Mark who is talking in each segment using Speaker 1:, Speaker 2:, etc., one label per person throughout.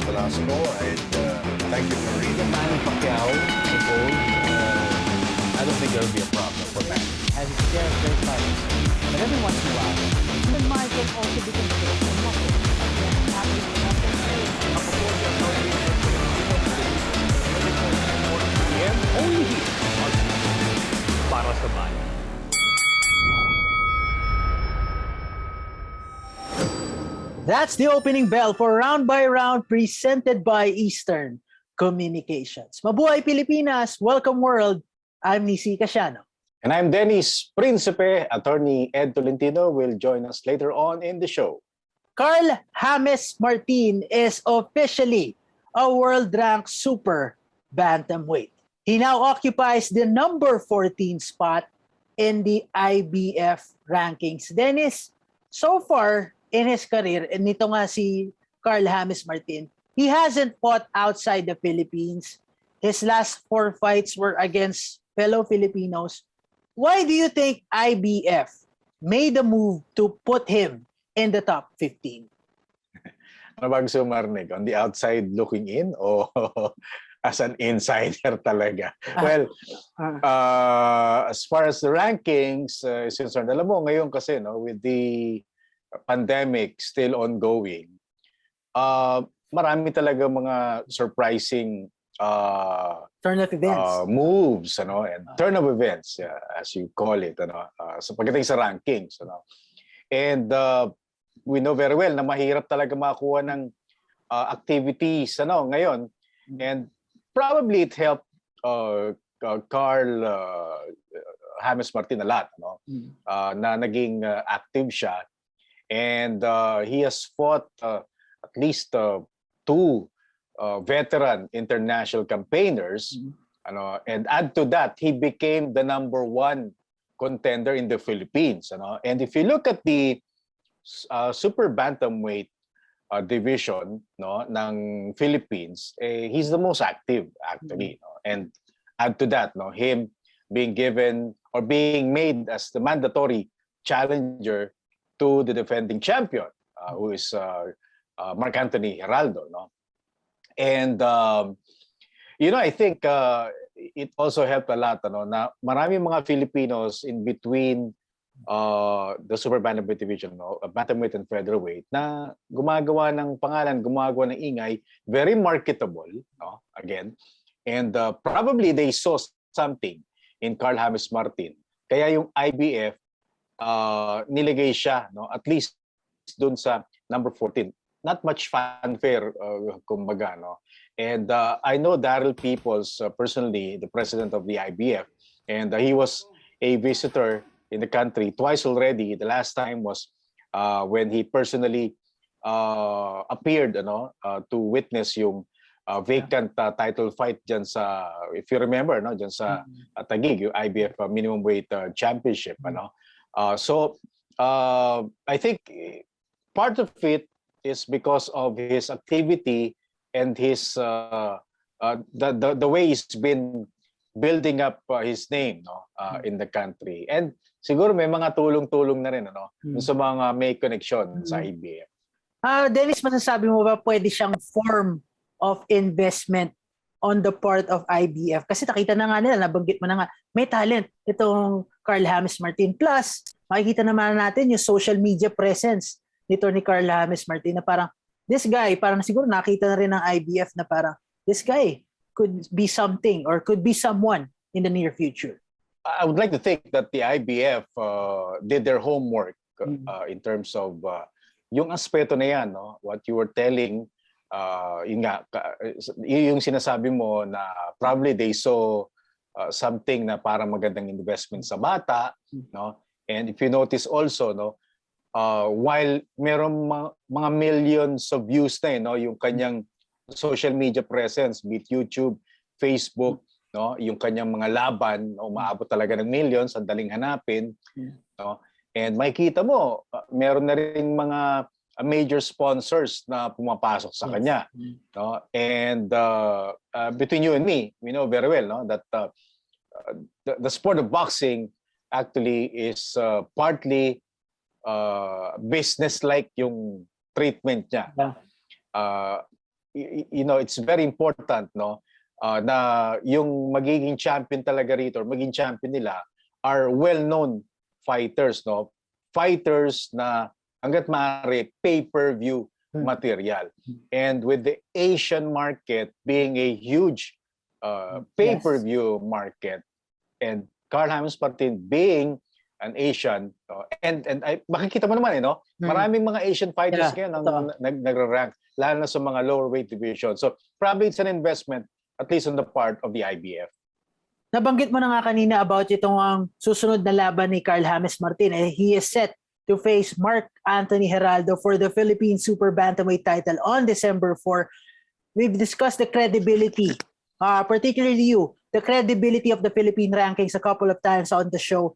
Speaker 1: Velasco, and thank you for reading.
Speaker 2: Manny Pacquiao, I told, I don't think there'll be a problem for Manny.
Speaker 3: As it's there, very fights. But every once in a while, the mind can also be controlled and muscle.
Speaker 2: Only here, para sa bayan.
Speaker 3: That's the opening bell for Round by Round presented by Eastern Communications. Mabuhay Pilipinas! Welcome world! I'm Nisi Casiano.
Speaker 1: And I'm Dennis Principe. Attorney Ed Tolentino will join us later on in the show.
Speaker 3: Karl James Martin is officially a world-ranked super bantamweight. He now occupies the number 14 spot in the IBF rankings. Dennis, so far in his career, and nito nga si Karl James Martin, he hasn't fought outside the Philippines. His last 4 fights were against fellow Filipinos. Why do you think IBF made a move to put him in the top 15?
Speaker 1: Ano ba gusto mo marinig? On the outside looking in o as an insider talaga? Well, as far as the rankings is concerned, alam mo ngayon kasi with the pandemic still ongoing, marami talaga mga surprising
Speaker 3: Turn of events.
Speaker 1: moves, and turn of events, as you call it, so pagdating sa rankings, and we know very well na mahirap talaga makakuha ng activities, ngayon, and probably it helped Karl James Martin a lot, na naging active siya. And he has fought at least 2 veteran international campaigners. And add to that, he became the number 1 contender in the Philippines. And if you look at the super bantamweight division ng Philippines, he's the most active actually. And add to that, him being given or being made as the mandatory challenger to the defending champion, who is Mark Anthony Heraldo. And, I think it also helped a lot na maraming mga Filipinos in between the super bantamweight division, bantamweight and featherweight, na gumagawa ng pangalan, gumagawa ng ingay, very marketable, again. And probably they saw something in Karl James Martin. Kaya yung IBF, nilagay siya, at least dun sa number 14. Not much fanfare, kumbaga, And I know Daryl Peoples personally, the president of the IBF, and he was a visitor in the country twice already. The last time was when he personally appeared, to witness yung vacant title fight dyan sa, if you remember, dyan sa Taguig, yung IBF minimum weight championship, So I think part of it is because of his activity and his the way he's been building up his name in the country. And siguro may mga tulong-tulong na rin sa mga may connection sa IBF.
Speaker 3: Dennis, masasabi mo ba pwede siyang form of investment on the part of IBF? Kasi nakita na nga nila, nabanggit mo na nga, may talent itong Karl James Martin. Plus, makikita naman natin yung social media presence nito ni Karl James Martin na parang, this guy, parang siguro nakita na rin ng IBF na parang, this guy could be something or could be someone in the near future.
Speaker 1: I would like to think that the IBF did their homework in terms of yung aspeto na yan, what you were telling, yung sinasabi mo na probably they saw something na parang magandang investment sa bata, and if you notice also, while merong mga millions of views na yung kanyang social media presence, be it YouTube, Facebook, yung kanyang mga laban, umaabot talaga ng millions, ang daling hanapin, and makikita mo, meron na ring mga major sponsors na pumapasok sa kanya, and between you and me, we know very well that the sport of boxing actually is partly business-like yung treatment niya. it's very important, no, na yung magiging champion talaga rito or maging champion nila are well-known fighters, no, fighters na hangga't maaari pay-per-view material. And with the Asian market being a huge pay-per-view market, and Karl Martin being an Asian, and makikita mo naman, no? Maraming mga Asian fighters ngayon ang nagre-rank, lalo na sa mga lower weight division. So probably it's an investment, at least on the part of the IBF.
Speaker 3: Nabanggit mo na nga kanina about itong ang susunod na laban ni Karl Martin. He is set to face Mark Anthony Geraldo for the Philippine Super Bantamweight title on December 4. We've discussed the credibility, particularly you, the credibility of the Philippine rankings a couple of times on the show.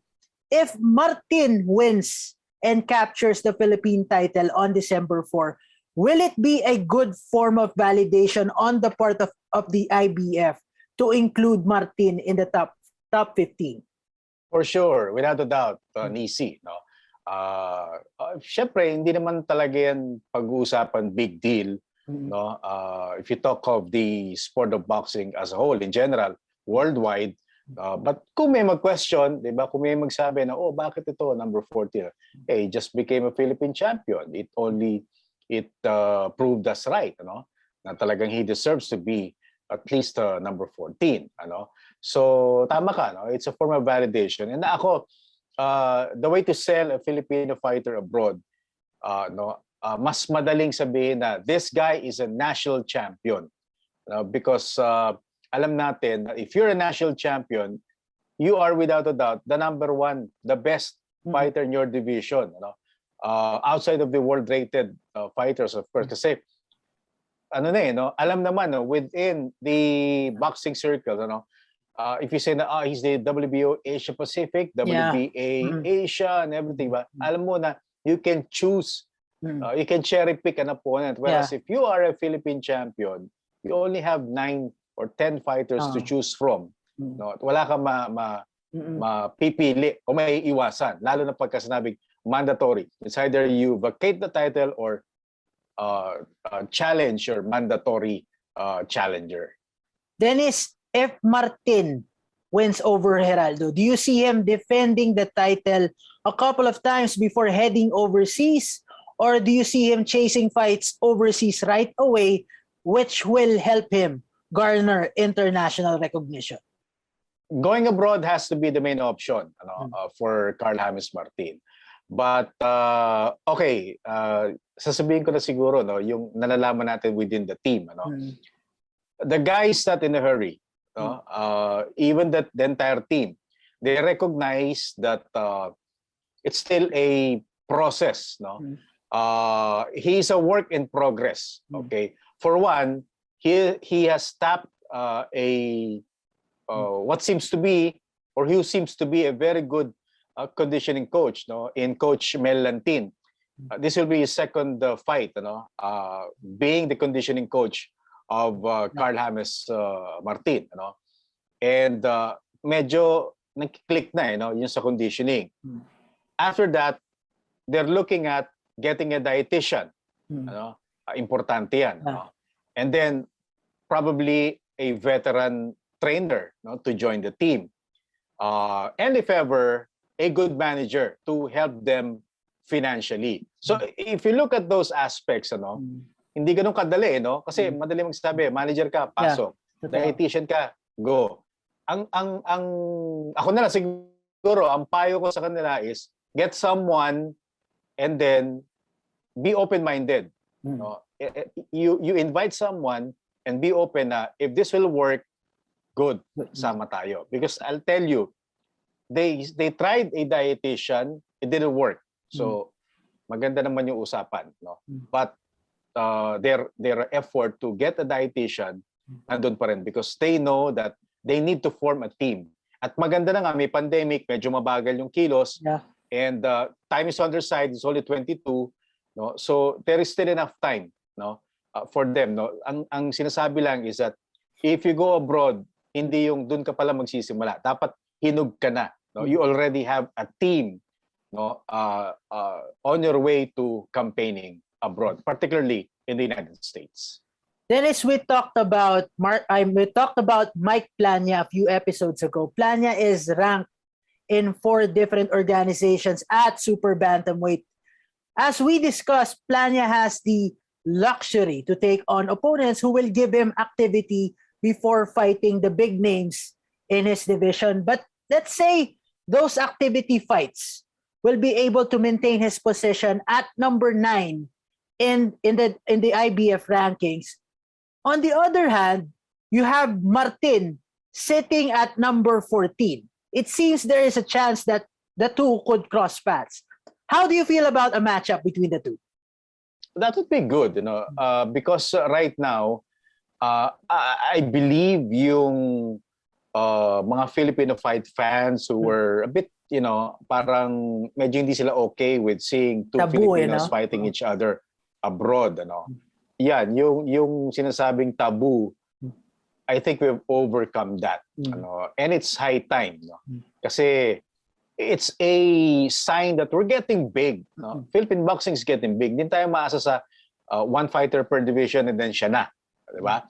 Speaker 3: If Martin wins and captures the Philippine title on December 4, will it be a good form of validation on the part of the IBF to include Martin in the top 15?
Speaker 1: For sure, without a doubt, Nisi, no? Syempre, hindi naman talaga yan pag-uusapan big deal, no? If you talk of the sport of boxing as a whole, in general, worldwide, but kung may mag-question, di ba, kung may magsabi na, oh, bakit ito, number 14? He just became a Philippine champion. It proved us right, ano? Na talagang he deserves to be at least number 14, ano? So, tama ka, no? It's a form of validation. And ako, the way to sell a Filipino fighter abroad, mas madaling sabihin na this guy is a national champion. Because alam natin that if you're a national champion, you are without a doubt the number one, the best fighter in your division. Outside of the world-rated fighters, of course. Kasi alam naman, within the boxing circle, if you say na he's the WBO Asia Pacific, WBA Asia, and everything, ba? Alam mo na you can choose, you can cherry pick an opponent. Whereas if you are a Philippine champion, you only have 9 or 10 fighters to choose from. No? Wala kang mapipili o may iwasan, lalo na pagka sinabing mandatory. It's either you vacate the title or challenge your mandatory challenger.
Speaker 3: Dennis, if Martin wins over Geraldo, do you see him defending the title a couple of times before heading overseas? Or do you see him chasing fights overseas right away, which will help him garner international recognition?
Speaker 1: Going abroad has to be the main option for Karl Martin. But okay, sasabihin ko na siguro, yung nalalaman natin within the team. The guy is not in a hurry. Even the entire team, they recognize that it's still a process. He's a work in progress. Okay, for one, he has tapped what seems to be, or who seems to be, a very good conditioning coach, in Coach Mel Lantin. This will be his second fight, being the conditioning coach of Karl Martin, and medyo nag-click na, yung sa conditioning. After that, they're looking at getting a dietitian. Importante yan. And then probably a veteran trainer, to join the team. And if ever, a good manager to help them financially. So if you look at those aspects, hindi ganun kadali, kasi madali magsabi, manager ka, pasok. Dietitian ka, go. Ang ako na lang siguro, ang payo ko sa kanila is get someone and then be open-minded. You invite someone and be open na if this will work, good, sama tayo. Because I'll tell you, they tried a dietitian, it didn't work. So maganda naman yung usapan, But their effort to get a dietitian nandun pa rin because they know that they need to form a team. At maganda na nga, may pandemic, medyo mabagal yung kilos, and time is on their side, it's only 22, so there is still enough time, for them. Ang sinasabi lang is that if you go abroad, hindi yung dun ka pala magsisimula. Dapat hinug ka na. You already have a team on your way to campaigning abroad, particularly in the United States.
Speaker 3: Dennis, we talked about Mike Plania a few episodes ago. Plania is ranked in 4 different organizations at super bantamweight. As we discussed, Plania has the luxury to take on opponents who will give him activity before fighting the big names in his division. But let's say those activity fights will be able to maintain his position at number 9 in the IBF rankings. On the other hand, you have Martin sitting at number 14. It seems there is a chance that the two could cross paths. How do you feel about a matchup between the two?
Speaker 1: That would be good, because right now, I believe yung mga Filipino fight fans who were a bit, parang medyo hindi sila okay with seeing two
Speaker 3: Tabu,
Speaker 1: Filipinos fighting each other abroad, Yan, yung sinasabing tabu, I think we've overcome that, and it's high time, Kasi it's a sign that we're getting big, Philippine boxing is getting big. Hindi tayo maasa sa one fighter per division and then siya na, di ba?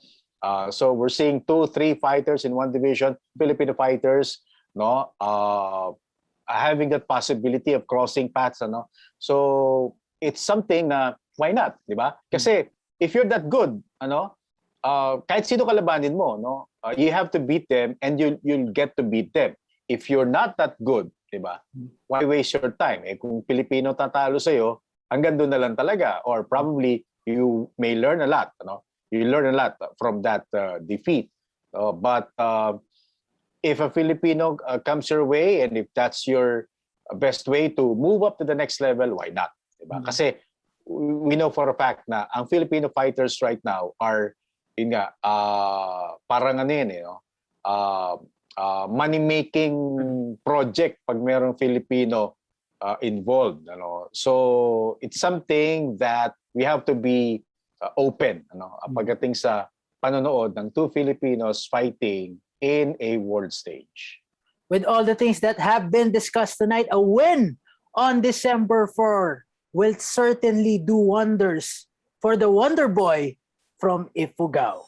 Speaker 1: So we're seeing 2-3 fighters in one division, Filipino fighters, having that possibility of crossing paths, So it's something na why not, di ba? Kasi if you're that good, kahit sino kalabanin mo, you have to beat them and you'll get to beat them. If you're not that good, di ba? Why waste your time? Kung Pilipino tatalo sa'yo, hanggang doon na lang talaga. Or probably you may learn a lot, You learn a lot from that defeat. But if a Filipino comes your way and if that's your best way to move up to the next level, why not? Diba? Kasi we know for a fact na ang Filipino fighters right now are, parang money-making project pag mayroong Filipino involved. So it's something that we have to be open pagdating sa panonood ng two Filipinos fighting in a world stage.
Speaker 3: With all the things that have been discussed tonight, a win on December 4 will certainly do wonders for the Wonder Boy from Ifugao.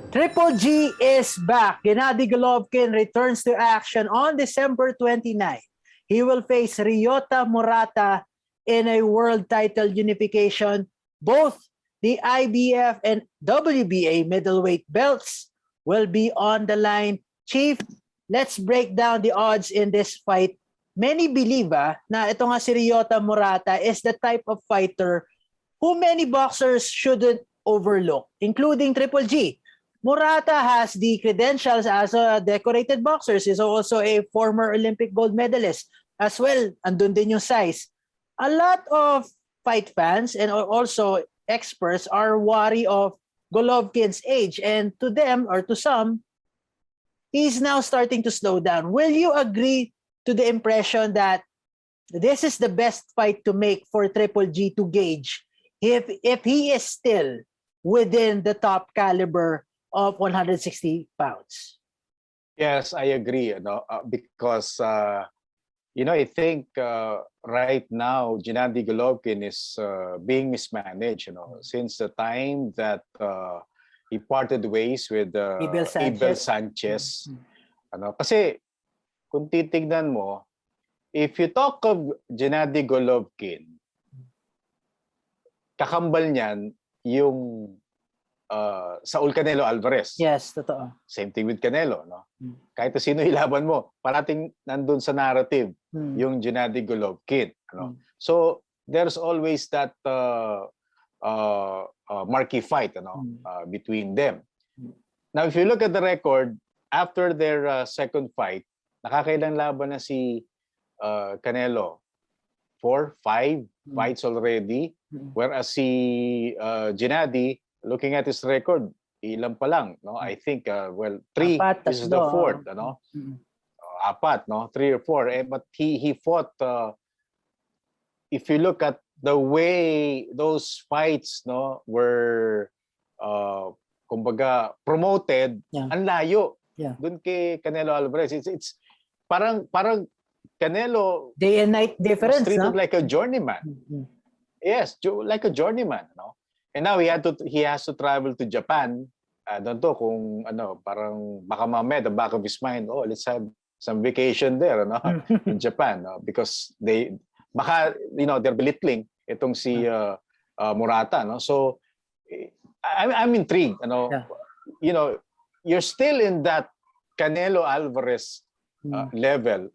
Speaker 3: Triple G is back. Gennady Golovkin returns to action on December 29. He will face Ryota Murata in a world title unification. Both the IBF and WBA middleweight belts will be on the line. Chief, let's break down the odds in this fight. Many believe na ito nga si Ryota Murata is the type of fighter who many boxers shouldn't overlook, including Triple G. Murata has the credentials as a decorated boxer. He's also a former Olympic gold medalist. As well, andun din yung size. A lot of fight fans and also experts are wary of Golovkin's age, and to them or to some, he's now starting to slow down. Will you agree to the impression that this is the best fight to make for Triple G to gauge if he is still within the top caliber of 160 pounds?
Speaker 1: Yes, I agree. Because I think right now Gennady Golovkin is being mismanaged. Since the time that he parted ways with Abel Sanchez. Kasi kung titignan mo, if you talk of Gennady Golovkin, kakambal niyan yung Saul Canelo Alvarez.
Speaker 3: Yes, totoo.
Speaker 1: Same thing with Canelo, Kahit sino ilaban mo, parating nandun sa narrative yung Gennady Golovkin, So there's always that marquee fight, between them. Now, if you look at the record after their second fight, nakakailang laban na si Canelo? 4, 5 fights already, whereas si Gennady, looking at his record, ilan pa lang, I think 3. This is the 4th, 4, 3 or 4. But he fought. If you look at the way those fights, were, kumbaga, promoted, ang layo. Dun kay Canelo Alvarez, it's parang Canelo.
Speaker 3: Day and night difference,
Speaker 1: treated like a journeyman. Yes, like a journeyman, And now he has to travel to Japan. I don't know kung parang baka mamaya the back of his mind, oh, let's have some vacation there, in Japan, because baka they're belittling itong si Murata, no? So I'm intrigued,
Speaker 3: Yeah.
Speaker 1: You're still in that Canelo Alvarez level,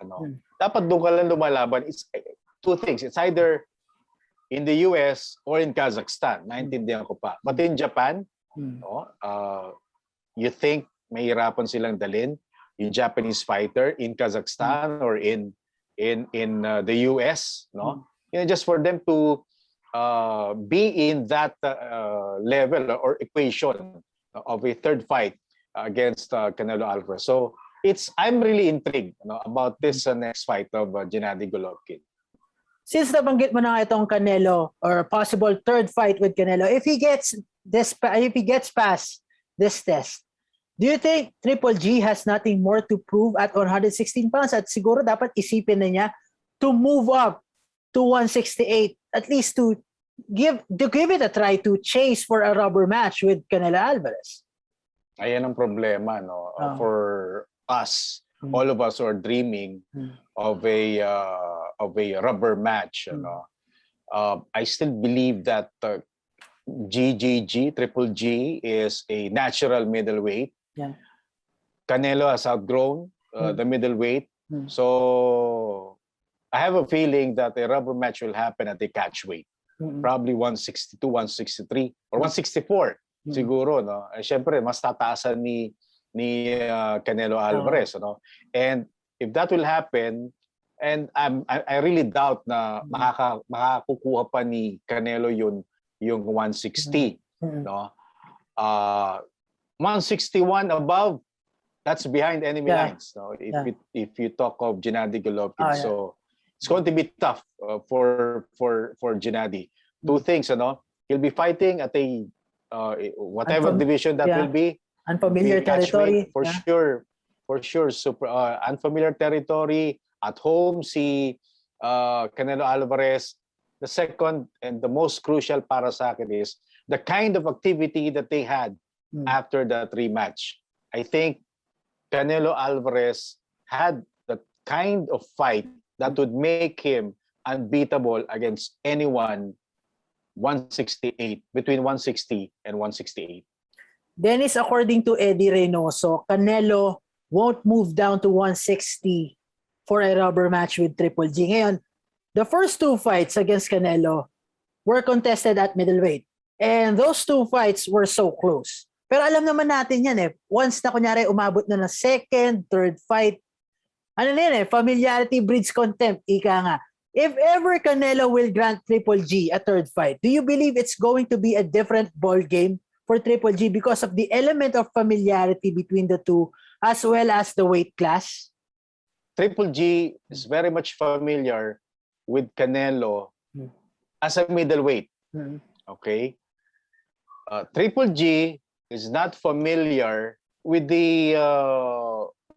Speaker 1: dapat doon ka lang lumalaban. It's two things. It's either in the US or in Kazakhstan. Naintindihan ko pa. But in Japan, you think mahirapan silang dalhin yung Japanese fighter in Kazakhstan or in the US, no? Just for them to be in that level or equation of a third fight against Canelo Alvarez. So I'm really intrigued about this next fight of Gennady Golovkin.
Speaker 3: Since nabanggit mo na itong Canelo or possible third fight with Canelo, if he gets past this test, do you think Triple G has nothing more to prove at 116 pounds? At siguro dapat isipin na niya to move up to 168, at least to give it a try to chase for a rubber match with Canelo Alvarez.
Speaker 1: Ayan ang problema, for us, all of us who are dreaming of a rubber match. I still believe that Triple G is a natural middleweight.
Speaker 3: Yeah.
Speaker 1: Canelo has outgrown the middleweight. So I have a feeling that a rubber match will happen at the catch weight. Probably 162, 163, or 164 siguro, no? Siyempre, mas tataasan ni Canelo Alvarez, And if that will happen, and I really doubt na makakakukuha pa ni Canelo yung 160, no? 161 above, that's behind enemy lines, no? If you talk of Gennady Golovkin. So it's going to be tough for Gennady. Two things, he'll be fighting at a whatever division that will be.
Speaker 3: Unfamiliar territory.
Speaker 1: For sure. Super unfamiliar territory. At home, si Canelo Alvarez. The second and the most crucial para sa akin is the kind of activity that they had after that rematch. I think Canelo Alvarez had the kind of fight that would make him unbeatable against anyone 168, between 160 and 168.
Speaker 3: Dennis, according to Eddie Reynoso, Canelo won't move down to 160 for a rubber match with Triple G. Ngayon, the first two fights against Canelo were contested at middleweight. And those two fights were so close. Pero alam naman natin yan once na kunyari umabot na ng second, third fight, familiarity breeds contempt, ika nga. If ever Canelo will grant Triple G a third fight, do you believe it's going to be a different ball game for Triple G because of the element of familiarity between the two as well as the weight class?
Speaker 1: Triple G is very much familiar with Canelo as a middleweight. Okay? Triple G is not familiar with the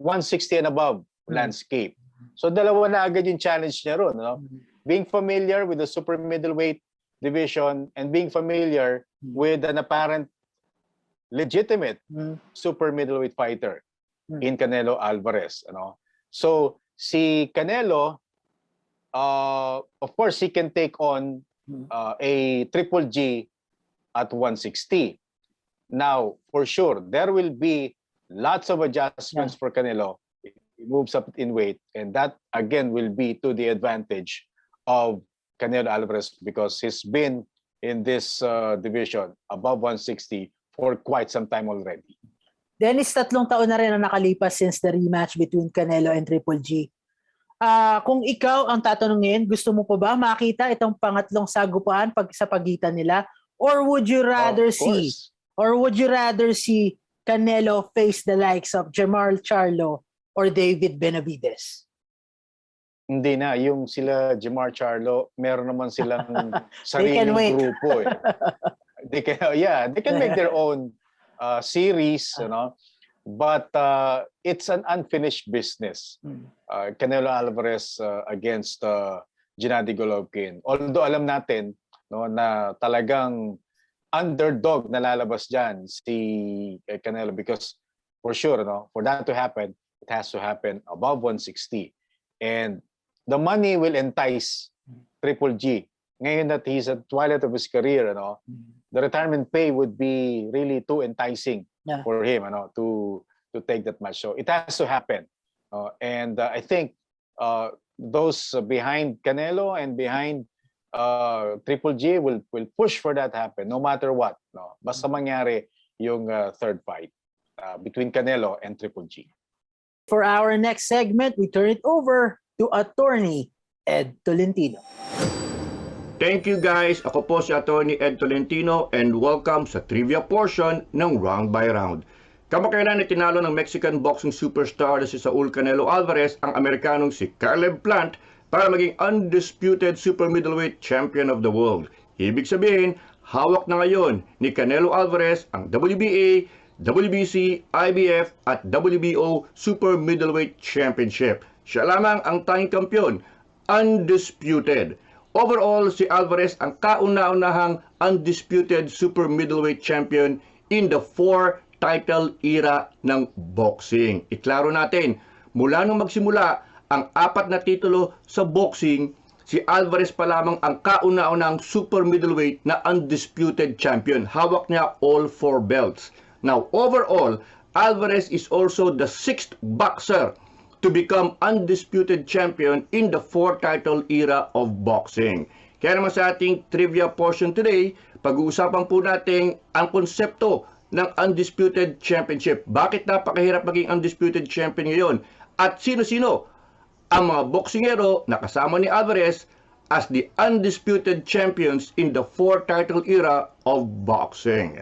Speaker 1: 160 and above landscape. So dalawa na agad yung challenge niya ron. Being familiar with the super middleweight division and being familiar with an apparent legitimate super middleweight fighter in Canelo Alvarez. So si Canelo, of course, he can take on a Triple G at 160. Now, for sure, there will be lots of adjustments for Canelo. He moves up in weight, and that again will be to the advantage of Canelo Alvarez because he's been in this division above 160 for quite some time already.
Speaker 3: Dennis, 3 taon na rin ang nakalipas since the rematch between Canelo and Triple G. Kung ikaw ang tatanungin, gusto mo pa ba makita itong pangatlong sagupaan sa pagitan nila? Or would you rather see Canelo face the likes of Jermall Charlo or David Benavides?
Speaker 1: Hindi na. Yung sila Jermall Charlo, meron naman silang sariling grupo. They can make their own series, but it's an unfinished business. Canelo Alvarez against Gennady Golovkin. Although alam natin na talagang underdog na lalabas dyan si Canelo because for sure, for that to happen, it has to happen above 160. And the money will entice Triple G. Ngayon that he's at twilight of his career, the retirement pay would be really too enticing for him, to take that match. So it has to happen. And I think those behind Canelo and behind Triple G will push for that happen no matter what. No? Basta mangyari yung third fight between Canelo and Triple G.
Speaker 3: For our next segment, we turn it over to Attorney Ed Tolentino.
Speaker 4: Thank you guys. Ako po si Attorney Ed Tolentino and welcome sa trivia portion ng Round by Round. Kamakailan itinalo ng Mexican boxing superstar na si Saul Canelo Alvarez ang Amerikanong si Karl para maging undisputed super middleweight champion of the world. Ibig sabihin, hawak na ngayon ni Canelo Alvarez ang WBA, WBC, IBF at WBO Super Middleweight Championship. Siya lamang ang tanging kampiyon, undisputed. Overall, si Alvarez ang kauna-unahang undisputed super middleweight champion in the 4-title era ng boxing. Iklaro natin, mula nung magsimula ang 4 na titulo sa boxing, si Alvarez pa lamang ang kauna-unahang super middleweight na undisputed champion. Hawak niya all 4 belts. Now, overall, Alvarez is also the 6th boxer to become undisputed champion in the 4-title era of boxing. Kaya naman sa ating trivia portion today, pag-uusapan po natin ang konsepto ng undisputed championship. Bakit napakahirap maging undisputed champion ngayon? At sino-sino ang mga boksingero na kasama ni Alvarez as the undisputed champions in the 4-title era of boxing?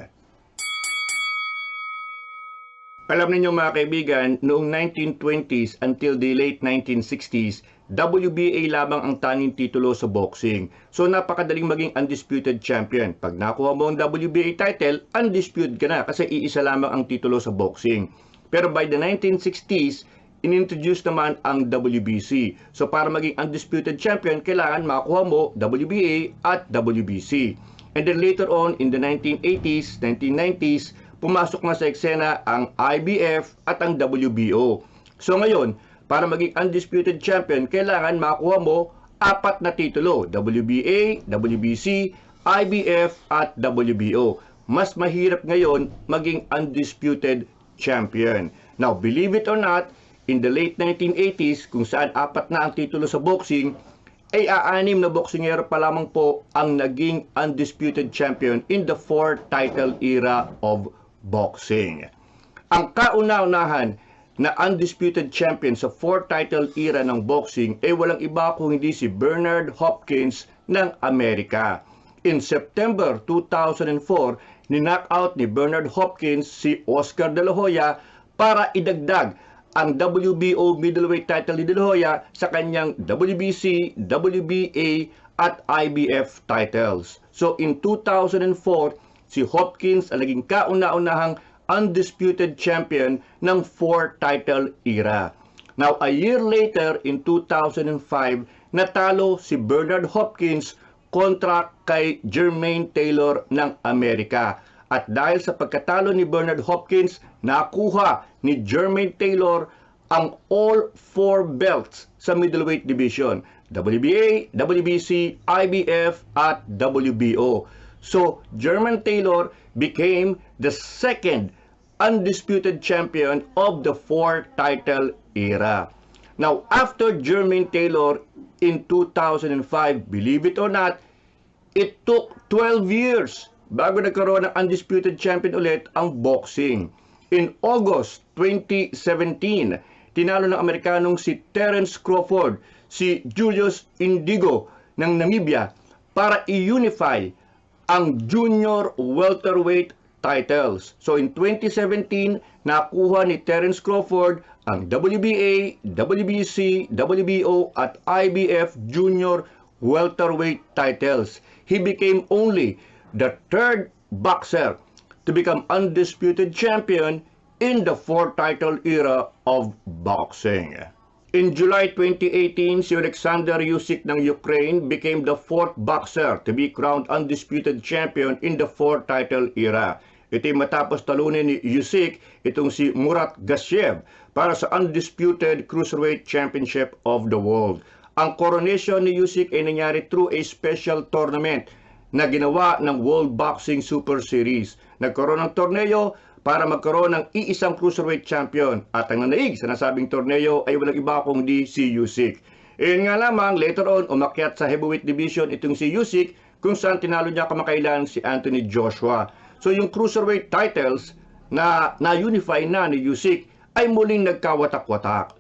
Speaker 4: Alam niyo mga kaibigan, noong 1920s until the late 1960s, WBA lamang ang tanging titulo sa boxing. So napakadaling maging undisputed champion. Pag nakuha mo ang WBA title, undisputed ka na kasi iisa lamang ang titulo sa boxing. Pero by the 1960s, inintroduce naman ang WBC. So para maging undisputed champion, kailangan makuha mo WBA at WBC. And then later on, in the 1980s, 1990s, pumasok na sa eksena ang IBF at ang WBO. So ngayon, para maging undisputed champion, kailangan makuha mo 4 na titulo, WBA, WBC, IBF at WBO. Mas mahirap ngayon maging undisputed champion. Now, believe it or not, in the late 1980s, kung saan 4 na ang titulo sa boxing, ay 6 na boksingero pa lamang po ang naging undisputed champion in the 4-title era of boxing. Ang kauna-unahan na undisputed champion sa 4-title era ng boxing ay walang iba kung hindi si Bernard Hopkins ng Amerika. In September 2004, ni-knockout ni Bernard Hopkins si Oscar De La Hoya para idagdag ang WBO middleweight title ni De La Hoya sa kanyang WBC, WBA at IBF titles. So in 2004, si Hopkins ang naging kauna-unahang undisputed champion ng 4-title era. Now, a year later, in 2005, natalo si Bernard Hopkins kontra kay Jermaine Taylor ng Amerika. At dahil sa pagkatalo ni Bernard Hopkins, nakuha ni Jermaine Taylor ang all 4 belts sa middleweight division, WBA, WBC, IBF at WBO. So, Jermaine Taylor became the 2nd undisputed champion of the 4-title era. Now, after Jermaine Taylor in 2005, believe it or not, it took 12 years bago nagkaroon ng undisputed champion ulit ang boxing. In August 2017, tinalo ng Amerikanong si Terence Crawford, si Julius Indigo ng Namibia para i-unify ang junior welterweight titles. So in 2017, nakuha ni Terence Crawford ang WBA, WBC, WBO at IBF junior welterweight titles. He became only the 3rd boxer to become undisputed champion in the 4-title era of boxing. In July 2018, si Alexander Usyk ng Ukraine became the fourth boxer to be crowned undisputed champion in the four-title era. Ito'y matapos talunin ni Usyk itong si Murat Gassiev para sa undisputed cruiserweight championship of the world. Ang coronation ni Usyk ay nangyari through a special tournament na ginawa ng World Boxing Super Series. Nagkaroon ng torneo para magkaroon ng iisang cruiserweight champion. At ang nanaig sa nasabing torneo ay walang iba kundi si Usyk. Iyon nga lamang, later on, umakyat sa heavyweight division itong si Usyk kung saan tinalo niya kamakailan si Anthony Joshua. So yung cruiserweight titles na na-unify na ni Usyk ay muling nagkawatak-watak.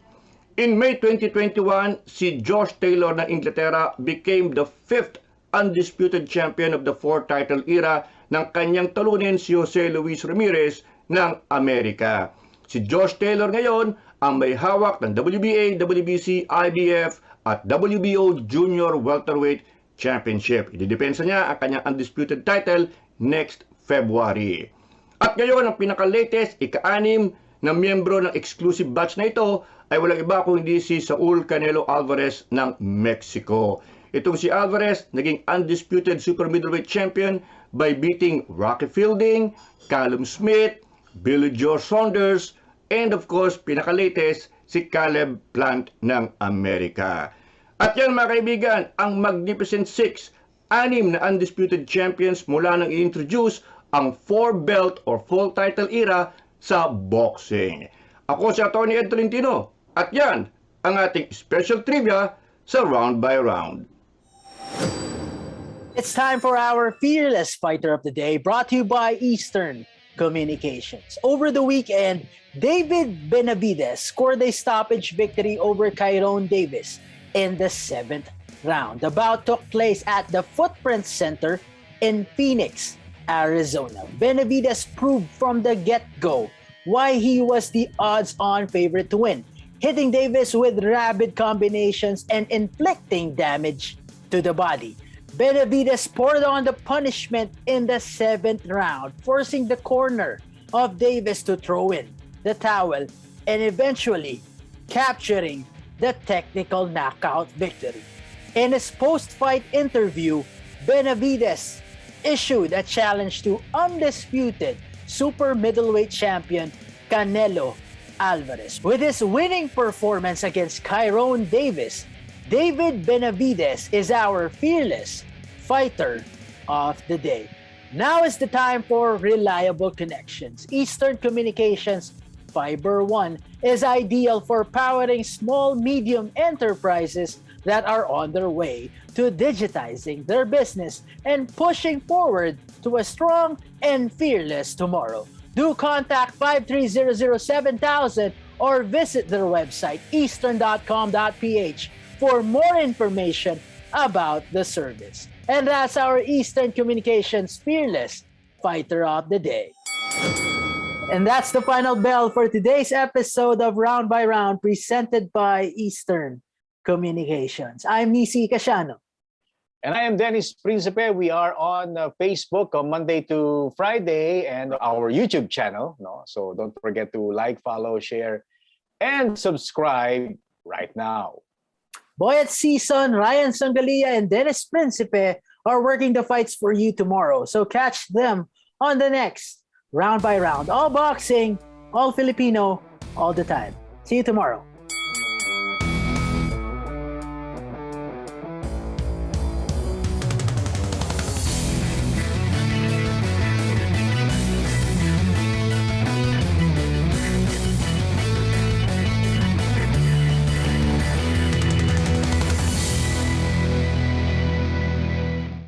Speaker 4: In May 2021, si Josh Taylor ng Inglaterra became the fifth undisputed champion of the four-title era ng kanyang talunin si Jose Luis Ramirez ng Amerika. Si Josh Taylor ngayon ang may hawak ng WBA, WBC, IBF at WBO Junior Welterweight Championship. Ididepensa niya ang kanyang undisputed title next February. At ngayon, ang pinaka-latest, ika-anim na miyembro ng exclusive batch na ito ay walang iba kundi si Saul Canelo Alvarez ng Mexico. Itong si Alvarez, naging undisputed super middleweight champion by beating Rocky Fielding, Callum Smith, Billy Joe Saunders, and of course, pinaka-latest, si Caleb Plant ng Amerika. At yan mga kaibigan, ang Magnificent Six, anim na undisputed champions mula nang i-introduce ang four-belt or full title era sa boxing. Ako si Atty. Ed Tolentino, at yan ang ating special trivia sa Round by Round.
Speaker 3: It's time for our Fearless Fighter of the Day, brought to you by Eastern Communications. Over the weekend, David Benavides scored a stoppage victory over Kyron Davis in the 7th round. The bout took place at the Footprint Center in Phoenix, Arizona. Benavides proved from the get-go why he was the odds-on favorite to win, hitting Davis with rapid combinations and inflicting damage to the body. Benavides poured on the punishment in the 7th round, forcing the corner of Davis to throw in the towel and eventually capturing the technical knockout victory. In his post-fight interview, Benavides issued a challenge to undisputed super middleweight champion Canelo Alvarez. With his winning performance against Kyron Davis, David Benavides is our Fearless Fighter of the Day. Now is the time for reliable connections. Eastern Communications Fiber One is ideal for powering small, medium enterprises that are on their way to digitizing their business and pushing forward to a strong and fearless tomorrow. Do contact 53007,000 or visit their website eastern.com.ph for more information about the service. And that's our Eastern Communications Fearless Fighter of the Day. And that's the final bell for today's episode of Round by Round presented by Eastern Communications. I'm Nisi Casiano.
Speaker 1: And I am Dennis Principe. We are on Facebook on Monday to Friday and our YouTube channel. No? So don't forget to like, follow, share, and subscribe right now.
Speaker 3: Boyet Season, Ryan Sangalia, and Dennis Principe are working the fights for you tomorrow. So catch them on the next Round by Round. All boxing, all Filipino, all the time. See you tomorrow.